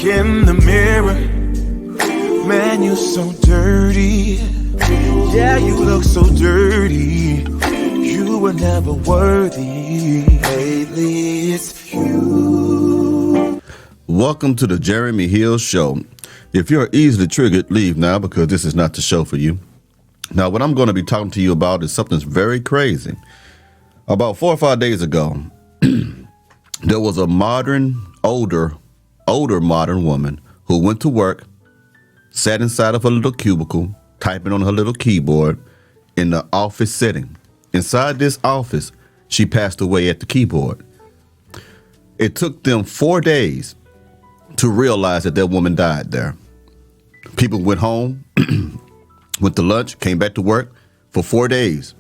in the mirror. Man, you're so dirty. Yeah, you look so dirty. You were never worthy. Lately, it's you. Welcome to the Jeremy Hill Show. If you're easily triggered, leave now because this is not the show for you. Now, what I'm going to be talking to you about is something that's very crazy. About 4 or 5 days ago, there was a older modern woman who went to work, sat inside of her little cubicle, typing on her little keyboard in the office setting. Inside this office, she passed away at the keyboard. It took them 4 days to realize that woman died there. People went home, went to lunch, came back to work for 4 days.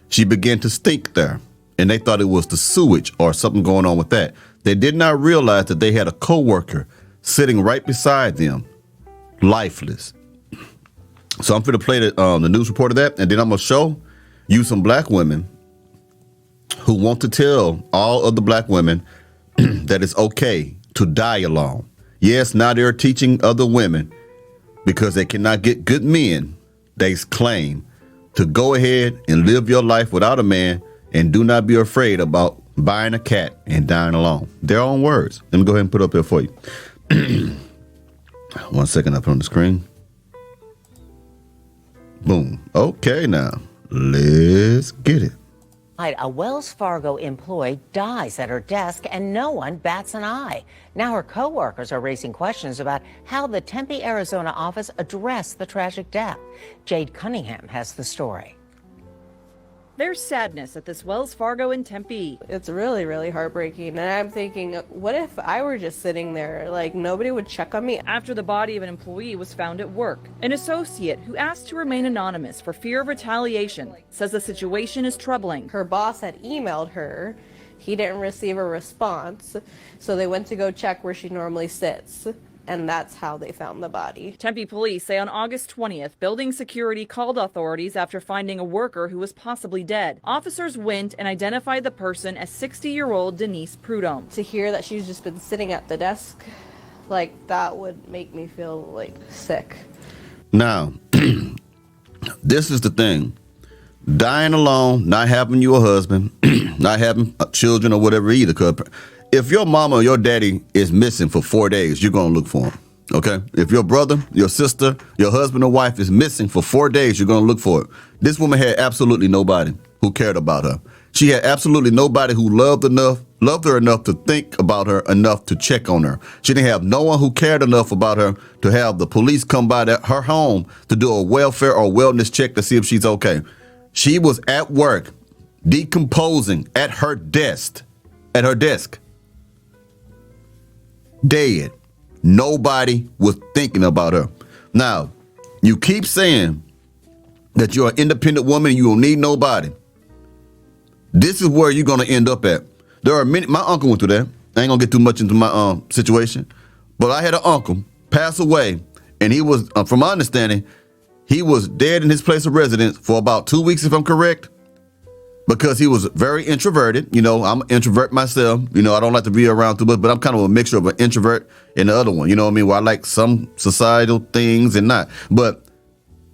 She began to stink there, and they thought it was the sewage or something going on with that. They did not realize that they had a coworker sitting right beside them, lifeless. So I'm going to play the news report of that, and then I'm going to show you some black women who want to tell all other black women that it's okay to die alone. Yes, now they're teaching other women because they cannot get good men, they claim, to go ahead and live your life without a man and do not be afraid about buying a cat and dying alone. Their own words. Let me go ahead and put it up here for you. 1 second, I put on the screen. Boom. Okay, now let's get it. A Wells Fargo employee dies at her desk and no one bats an eye. Now her coworkers are raising questions about how the Tempe, Arizona office addressed the tragic death. Jade Cunningham has the story. There's sadness at this Wells Fargo in Tempe. It's really, really heartbreaking. And I'm thinking, what if I were just sitting there? Like, nobody would check on me. After the body of an employee was found at work, an associate who asked to remain anonymous for fear of retaliation says the situation is troubling. Her boss had emailed her. He didn't receive a response. So they went to go check where she normally sits. And that's how they found the body. Tempe police say on August 20th, building security called authorities after finding a worker who was possibly dead. Officers went and identified the person as 60-year-old Denise Prudhomme. To hear that she's just been sitting at the desk, like, that would make me feel, like, sick. Now, this is the thing. Dying alone, not having you a husband, not having children or whatever either, because if your mama or your daddy is missing for 4 days, you're going to look for him, okay? If your brother, your sister, your husband or wife is missing for 4 days, you're going to look for it. This woman had absolutely nobody who cared about her. She had absolutely nobody who loved her enough to think about her enough to check on her. She didn't have no one who cared enough about her to have the police come by her home to do a welfare or wellness check to see if she's okay. She was at work, decomposing at her desk. Dead. Nobody was thinking about her. Now, you keep saying that you're an independent woman and you don't need nobody. This is where you're going to end up at. There are many. My uncle went through that. I ain't going to get too much into my situation. But I had an uncle pass away, and he was, from my understanding, he was dead in his place of residence for about 2 weeks, if I'm correct. Because he was very introverted. You know, I'm an introvert myself. You know, I don't like to be around too much, but I'm kind of a mixture of an introvert and the other one. You know what I mean? Where I like some societal things and not. But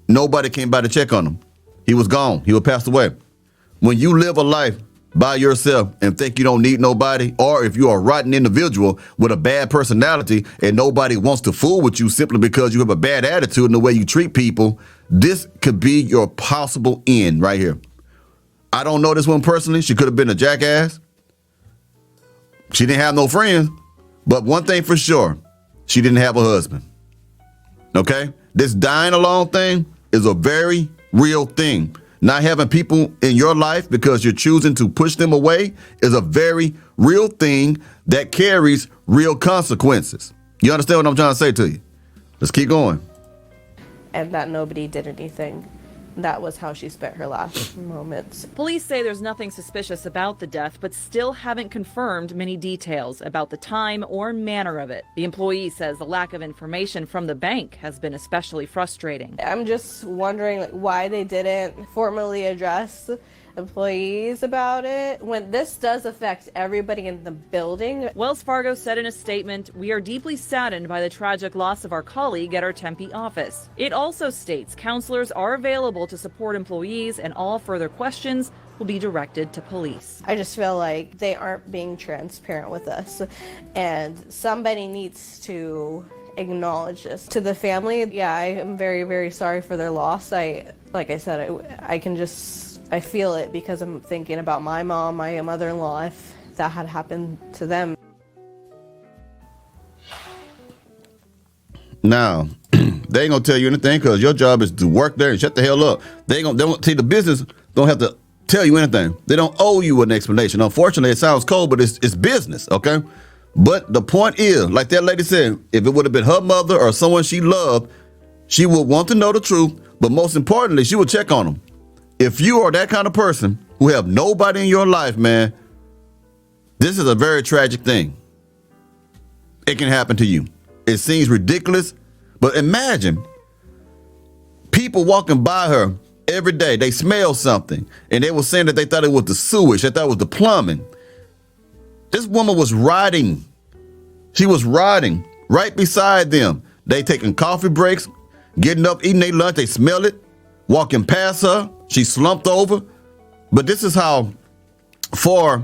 nobody came by to check on him. He was gone. He was passed away. When you live a life by yourself and think you don't need nobody, or if you're a rotten individual with a bad personality and nobody wants to fool with you simply because you have a bad attitude in the way you treat people, this could be your possible end right here. I don't know this one personally. She could have been a jackass. She didn't have no friends. But one thing for sure, she didn't have a husband. Okay? This dying alone thing is a very real thing. Not having people in your life because you're choosing to push them away is a very real thing that carries real consequences. You understand what I'm trying to say to you? Let's keep going. And that nobody did anything. That was how she spent her last moments. Police say there's nothing suspicious about the death, but still haven't confirmed many details about the time or manner of it. The employee says the lack of information from the bank has been especially frustrating. I'm just wondering why they didn't formally address employees about it, when this does affect everybody in the building. Wells Fargo said in a statement, "We are deeply saddened by the tragic loss of our colleague at our Tempe office." It also states counselors are available to support employees and all further questions will be directed to police. I just feel like they aren't being transparent with us, and somebody needs to acknowledge this to the family. Yeah, I am very, very sorry for their loss. Like I said, I feel it because I'm thinking about my mom, my mother-in-law, if that had happened to them. Now, they ain't gonna tell you anything because your job is to work there and shut the hell up. They won't see the business. Don't have to tell you anything. They don't owe you an explanation. Unfortunately, it sounds cold, but it's business, okay? But the point is, like that lady said, if it would have been her mother or someone she loved, she would want to know the truth, but most importantly, she would check on them. If you are that kind of person who have nobody in your life, man, this is a very tragic thing. It can happen to you. It seems ridiculous, but imagine people walking by her every day. They smell something, and they were saying that they thought it was the sewage, they thought it was the plumbing. This woman was riding. She was riding right beside them. They taking coffee breaks, getting up, eating their lunch. They smell it, walking past her. She slumped over. But this is how far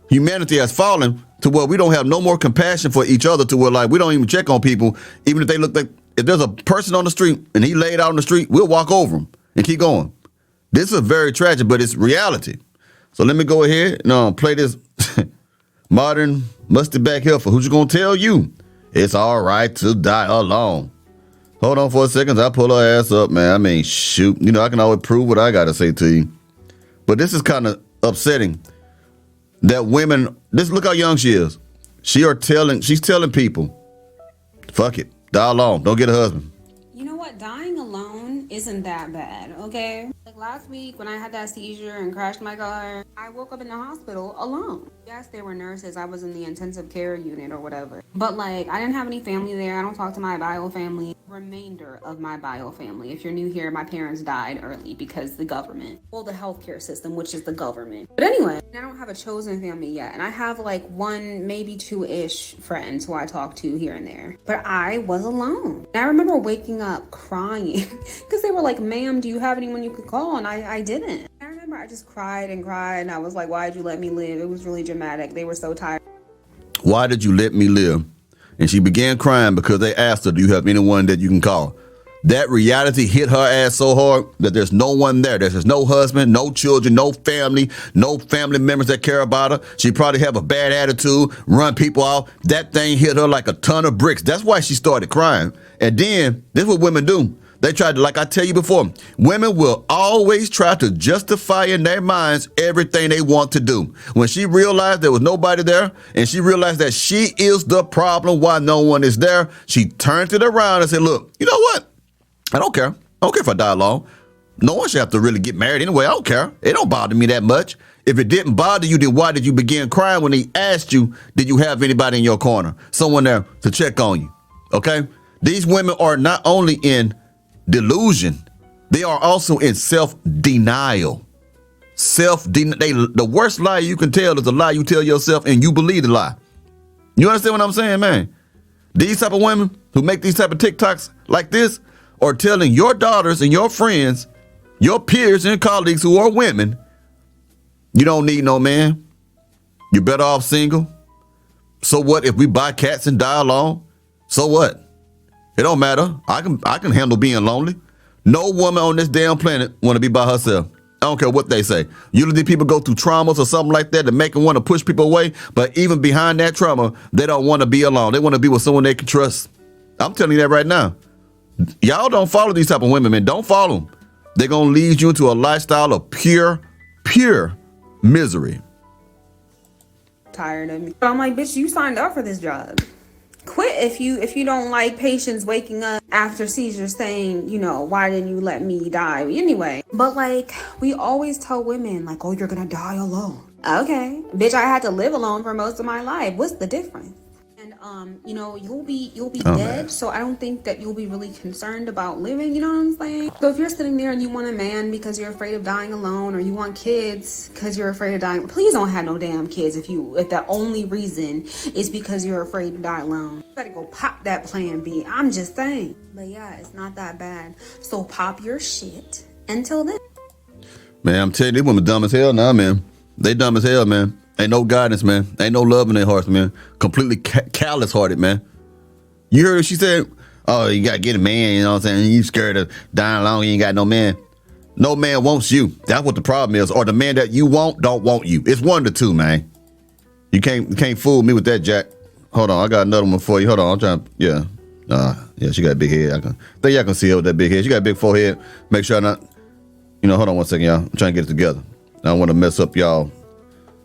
humanity has fallen to where we don't have no more compassion for each other, to where like we don't even check on people, even if they look like, if there's a person on the street and he laid out on the street, we'll walk over him and keep going. This is very tragic, but it's reality. So let me go ahead and play this modern musty back heifer. Who's gonna tell you it's all right to die alone? Hold on for a second. I'll pull her ass up, man. I mean, shoot. You know, I can always prove what I gotta say to you. But this is kind of upsetting that women, look how young she is. She's telling people, fuck it, die alone. Don't get a husband. You know what? Dying alone isn't that bad, okay? Like last week when I had that seizure and crashed my car, I woke up in the hospital alone. Yes, there were nurses. I was in the intensive care unit or whatever. But like, I didn't have any family there. I don't talk to my bio family. Remainder of my bio family. If you're new here, my parents died early because the government, well, the healthcare system, which is the government. But anyway, I don't have a chosen family yet. And I have like one, maybe two-ish friends who I talk to here and there. But I was alone. And I remember waking up crying because they were like, "Ma'am, do you have anyone you could call?" And I didn't. I remember I just cried and cried. And I was like, "Why'd you let me live?" It was really dramatic. They were so tired. Why did you let me live? And she began crying because they asked her, "Do you have anyone that you can call?" That reality hit her ass so hard that there's no one there. There's no husband, no children, no family members that care about her. She probably have a bad attitude, run people off. That thing hit her like a ton of bricks. That's why she started crying. And then this is what women do. They tried to, like I tell you before, women will always try to justify in their minds everything they want to do. When she realized there was nobody there and she realized that she is the problem why no one is there, she turned it around and said, "Look, you know what? I don't care. I don't care if I die alone. No one should have to really get married anyway. I don't care. It don't bother me that much. If it didn't bother you, then why did you begin crying when he asked you, did you have anybody in your corner? Someone there to check on you." Okay? These women are not only in delusion, they are also in self-denial. The worst lie you can tell is a lie you tell yourself and you believe the lie. You understand what I'm saying, man? These type of women who make these type of TikToks like this are telling your daughters and your friends, your peers and colleagues who are women, you don't need no man. You're better off single. So what if we buy cats and die alone? So what? It don't matter. I can handle being lonely. No woman on this damn planet want to be by herself. I don't care what they say. Usually people go through traumas or something like that make them want to push people away. But even behind that trauma, they don't want to be alone. They want to be with someone they can trust. I'm telling you that right now. Y'all don't follow these type of women, man. Don't follow them. They're going to lead you into a lifestyle of pure misery. Tired of me. But I'm like, bitch, you signed up for this job. Quit if you don't like patients waking up after seizures saying, you know, "Why didn't you let me die?" Anyway, but like we always tell women like, "Oh, you're gonna die alone." Okay, bitch, I had to live alone for most of my life. What's the difference? And you know, you'll be Oh, dead. man. So I don't think that you'll be really concerned about living, you know what I'm saying? So if you're sitting there and you want a man because you're afraid of dying alone, or you want kids because you're afraid of dying, please don't have no damn kids if the only reason is because you're afraid to die alone. You gotta go pop that plan B. I'm just saying. But yeah, it's not that bad. So pop your shit until then. Man, I'm telling you, these women dumb as hell now, man. They dumb as hell, man. Ain't no guidance, man. Ain't no love in their hearts, man. Completely callous-hearted, man. You heard what she said? Oh, you got to get a man, you know what I'm saying? You scared of dying alone, you ain't got no man. No man wants you. That's what the problem is. Or the man that you want don't want you. It's one of the two, man. You can't fool me with that, Jack. Hold on, I got another one for you. Hold on, I'm trying, yeah. Yeah, she got a big head. I think y'all can see her with that big head. She got a big forehead. Make sure I'm not, hold on one second, y'all. I'm trying to get it together. I don't want to mess up y'all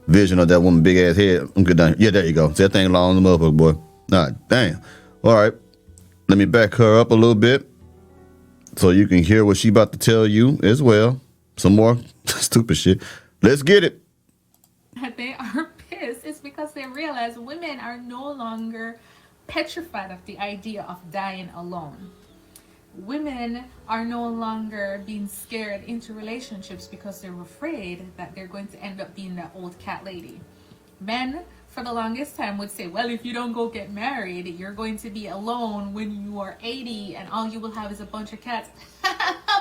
vision of that woman big ass head. I'm good down here. Yeah, there you go. See that thing long as a motherfucker, boy. All right, damn. All right. Let me back her up a little bit so you can hear what she about to tell you as well. Some more stupid shit. Let's get it. They are pissed. It's because they realize women are no longer petrified of the idea of dying alone. Women are no longer being scared into relationships because they're afraid that they're going to end up being that old cat lady. Men, for the longest time, would say, well, if you don't go get married, you're going to be alone when you are 80 and all you will have is a bunch of cats.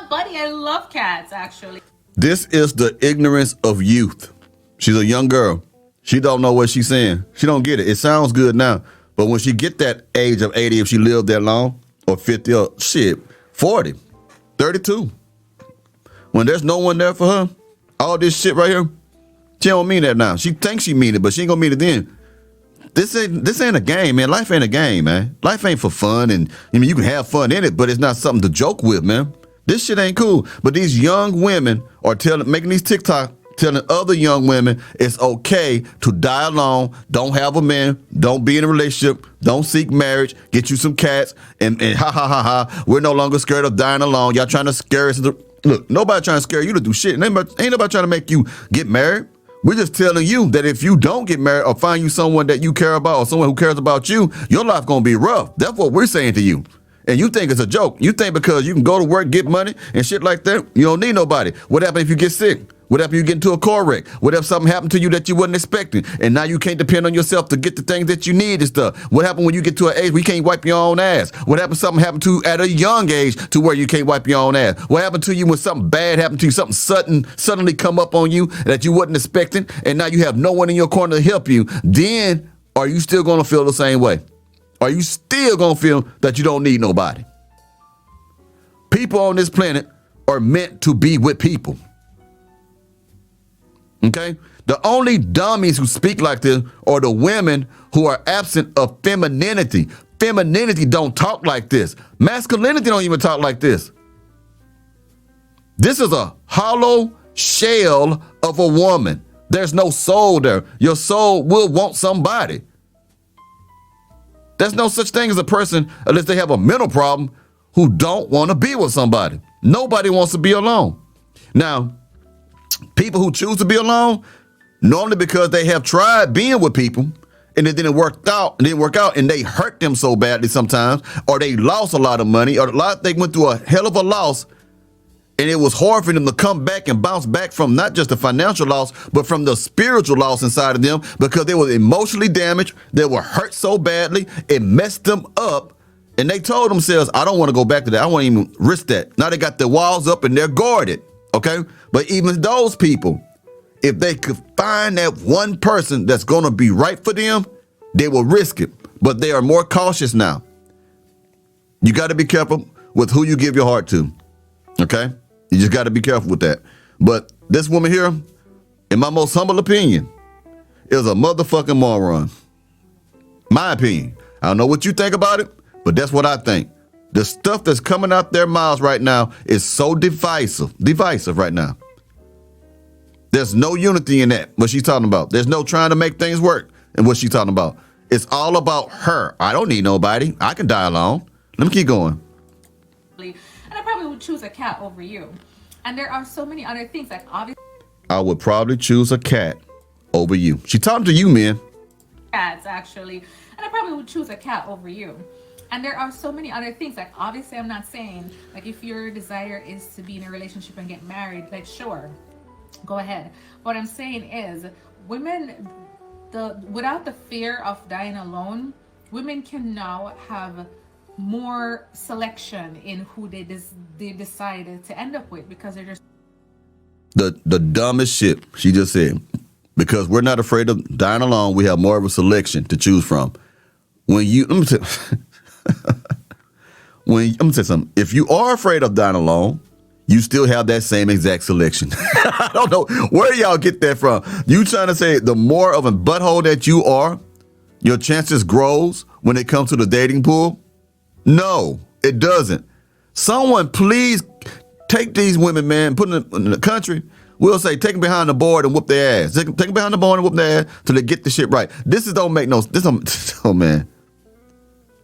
Buddy, I love cats, actually. This is the ignorance of youth. She's a young girl. She don't know what she's saying. She don't get it. It sounds good now. But when she get that age of 80, if she lived that long, or 50, or shit, 40, 32. When there's no one there for her, all this shit right here, she don't mean that now. She thinks she mean it, but she ain't gonna mean it then. This ain't a game, man. Life ain't a game, man. Life ain't for fun, and I mean you can have fun in it, but it's not something to joke with, man. This shit ain't cool. But these young women are making these TikTok telling other young women it's okay to die alone, don't have a man, don't be in a relationship, don't seek marriage, get you some cats, and ha ha ha ha. We're no longer scared of dying alone. Y'all trying to scare us. Look, nobody trying to scare you to do shit. Ain't nobody trying to make you get married. We're just telling you that if you don't get married or find you someone that you care about or someone who cares about you, your life gonna be rough. That's what we're saying to you. And you think it's a joke. You think because you can go to work, get money, and shit like that, you don't need nobody. What happens if you get sick? What happens if you get into a car wreck? What if something happened to you that you wasn't expecting? And now you can't depend on yourself to get the things that you need and stuff. What happens when you get to an age where you can't wipe your own ass? What happens if something happened to you at a young age to where you can't wipe your own ass? What happened to you when something bad happened to you, something suddenly come up on you that you wasn't expecting, and now you have no one in your corner to help you? Then are you still going to feel the same way? Are you still going to feel that you don't need nobody? People on this planet are meant to be with people. Okay? The only dummies who speak like this are the women who are absent of femininity. Femininity don't talk like this. Masculinity don't even talk like this. This is a hollow shell of a woman. There's no soul there. Your soul will want somebody. There's no such thing as a person, unless they have a mental problem, who don't want to be with somebody. Nobody wants to be alone. Now, people who choose to be alone, normally because they have tried being with people and it didn't work out, and they hurt them so badly sometimes, or they lost a lot of money, or they went through a hell of a loss, and it was hard for them to come back and bounce back from not just the financial loss, but from the spiritual loss inside of them, because they were emotionally damaged, they were hurt so badly, it messed them up. And they told themselves, I don't want to go back to that. I won't even risk that. Now they got their walls up and they're guarded. Okay. But even those people, if they could find that one person that's going to be right for them, they will risk it. But they are more cautious now. You got to be careful with who you give your heart to. Okay. You just got to be careful with that. But this woman here, in my most humble opinion, is a motherfucking moron. My opinion. I don't know what you think about it, but that's what I think. The stuff that's coming out their mouths right now is so divisive right now. There's no unity in that, what she's talking about. There's no trying to make things work in what she's talking about. It's all about her. I don't need nobody. I can die alone. Let me keep going. And I probably would choose a cat over you. And there are so many other things, like obviously I would probably choose a cat over you. She talking to you, man. cats, actually. and I probably would choose a cat over you. And there are so many other things. Like, obviously, I'm not saying, like, if your desire is to be in a relationship and get married, like, sure, go ahead. What I'm saying is, women, without the fear of dying alone, women can now have more selection in who they decide to end up with, because they're just The dumbest shit she just said. Because we're not afraid of dying alone, we have more of a selection to choose from. Let me tell something. If you are afraid of dying alone, you still have that same exact selection. I don't know where y'all get that from. You trying to say the more of a butthole that you are, your chances grows when it comes to the dating pool? No, it doesn't. Someone please take these women, man, put them in the country. We'll say take them behind the board and whoop their ass. Take them behind the board and whoop their ass till they get the shit right. Oh man.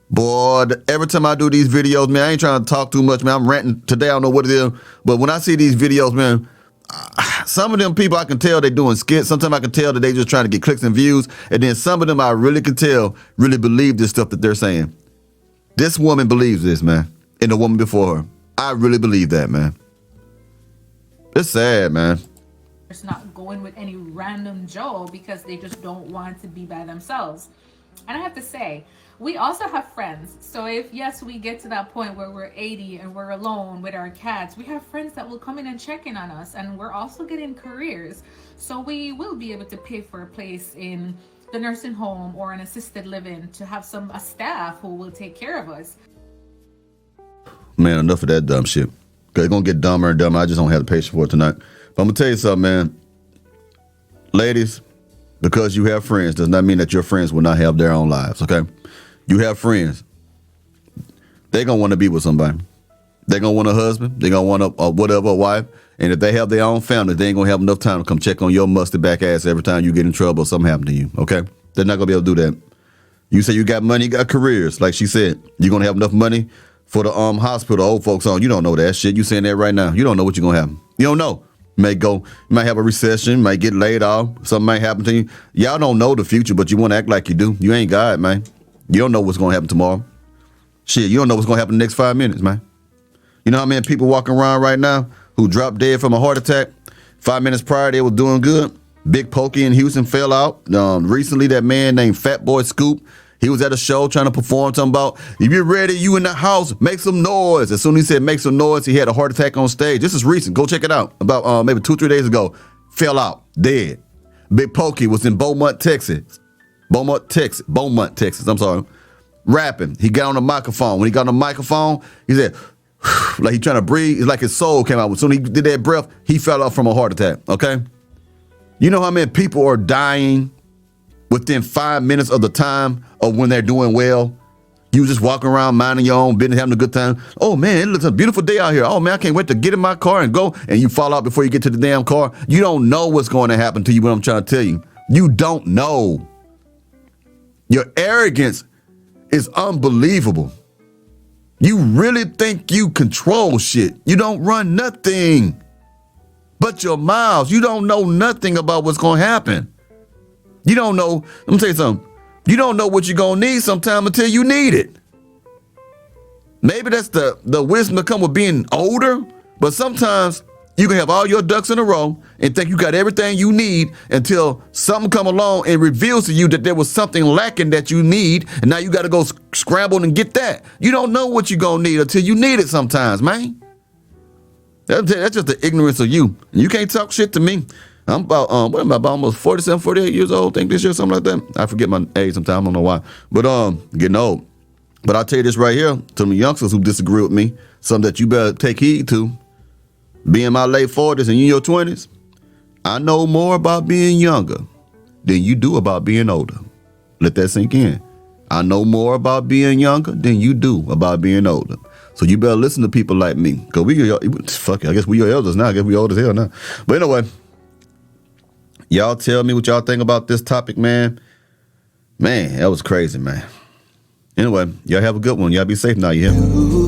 Boy, every time I do these videos, man, I ain't trying to talk too much, man. I'm ranting today. I don't know what it is. But when I see these videos, man, some of them people I can tell they doing skits. Sometimes I can tell that they just trying to get clicks and views. And then some of them I really can tell really believe this stuff that they're saying. This woman believes this, man. And the woman before her. I really believe that, man. It's sad, man. just not going with any random Joe because they just don't want to be by themselves. And I have to say, we also have friends. So if, yes, we get to that point where we're 80 and we're alone with our cats, we have friends that will come in and check in on us. And we're also getting careers. So we will be able to pay for a place in the nursing home or an assisted living to have a staff who will take care of us. Man, enough of that dumb shit. It's going to get dumber and dumber. I just don't have the patience for it tonight. But I'm going to tell you something, man. Ladies, because you have friends does not mean that your friends will not have their own lives, okay? You have friends. They're going to want to be with somebody. They're going to want a husband. They're going to want a wife. And if they have their own family, they ain't going to have enough time to come check on your musty back ass every time you get in trouble or something happen to you, okay? They're not going to be able to do that. You say you got money, you got careers. Like she said, you're going to have enough money for the hospital old folks on. You don't know that shit. You saying that right now. You don't know what you're going to have. You don't know. You might have a recession, might get laid off, something might happen to you. Y'all don't know the future, but you want to act like you do. You ain't God, man. You don't know what's going to happen tomorrow. Shit, you don't know what's going to happen in the next 5 minutes, man. You know how many people walking around right now who dropped dead from a heart attack? 5 minutes prior, they were doing good. Big Pokey in Houston fell out. Recently, that man named Fat Boy Scoop, he was at a show trying to perform, talking about, if you're ready, you in the house, make some noise. As soon as he said make some noise, he had a heart attack on stage. This is recent. Go check it out. About maybe 2-3 days ago. Fell out, dead. Big Pokey was in Beaumont, Texas. I'm sorry. Rapping. He got on the microphone. When he got on the microphone, he said, like he trying to breathe. It's like his soul came out. As soon as he did that breath, he fell off from a heart attack, okay? You know how many people are dying within 5 minutes of the time of when they're doing well? You just walking around minding your own business, having a good time. Oh, man, it looks a beautiful day out here. Oh, man, I can't wait to get in my car and go. And you fall out before you get to the damn car. You don't know what's going to happen to you, what I'm trying to tell you. You don't know. Your arrogance is unbelievable. You really think you control shit. You don't run nothing but your mouths. You don't know nothing about what's going to happen. You don't know. Let me tell you something. You don't know what you're going to need sometime until you need it. Maybe that's the wisdom that come with being older. But sometimes you can have all your ducks in a row and think you got everything you need until something come along and reveals to you that there was something lacking that you need. And now you got to go scramble and get that. You don't know what you're going to need until you need it sometimes, man. That's just the ignorance of you. And you can't talk shit to me. I'm about, about almost 47, 48 years old, I think this year, something like that. I forget my age sometimes, I don't know why. But getting old. But I'll tell you this right here, to the youngsters who disagree with me, something that you better take heed to. Being in my late 40s and you in your 20s, I know more about being younger than you do about being older. Let that sink in. I know more about being younger than you do about being older. So you better listen to people like me. Because fuck it, I guess we your elders now. I guess we old as hell now. But anyway, y'all tell me what y'all think about this topic, man. Man, that was crazy, man. Anyway, y'all have a good one. Y'all be safe now, you hear me?